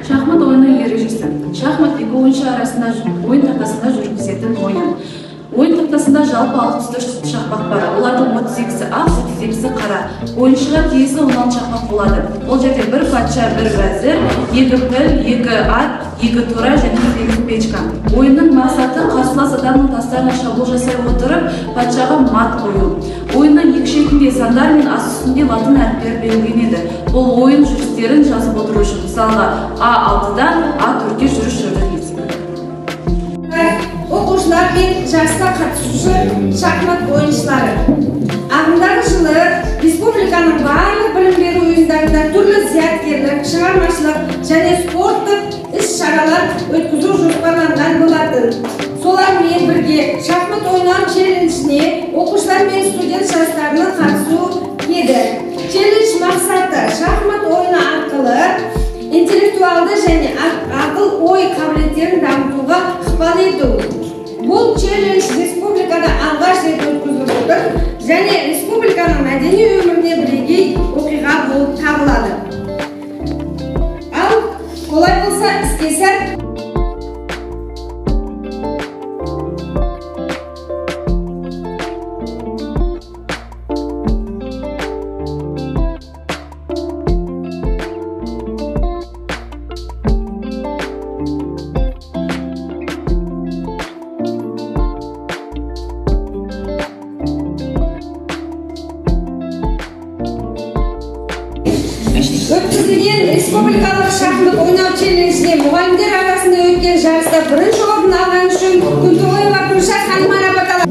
Шахмат ойынның ережесі. Шахмат екі ойыншы арасында ойын тақтасында жүргізетін ойын. Ойын тақтасында жалпы 64 шахмат бар. Олардың 38-і ақ, 37-і қара. Ойыншыға тиесілі 16 шахмат болады. Ол жерде бір патша, бір вәзір, екі піл, екі ат, екі тура және екі печка. Ойынның мақсаты қарсылас адамның тастарына шабуыл жасай отырып, патшаға мат қою. Ойынның екі шетінде сандар мен ас үстінде латын әріптері белгіленеді. Бұл ойын жүрістерін жазып отыру үшін. Мысалға, А6-дан А4-ге жүріс жүргізеді. Оқушылар мен жарысқа қатысушы шахмат ойыншылары. Ағымдағы жылы республиканың барлық білім беру ұйымдарында түрлі зияткерлік, шығармашылық және спорттық іс-шаралар өткізу жоспарланған болатын. Солармен бірге шахмат ойнау челленджіне оқушылар мен студент жастарының қатысуы еді. Челлендж мақсаты шахмат ойыны арқылы интеллектуалды және ақыл ой қабілеттерін дамытуға ықпал ету. Бұл челлендж республикада алғаш рет өткізіліп отыр және республиканың мәдени өміріне бірегей оқиға болып табылады. Ал олай болса іске сәт. Өткізілген республикалық шахмат ойнау челленджіне мұғалімдер арасында өткен жарыста бірінші орын алған үшін Күнтоғаева Күншат ханым марапатталды.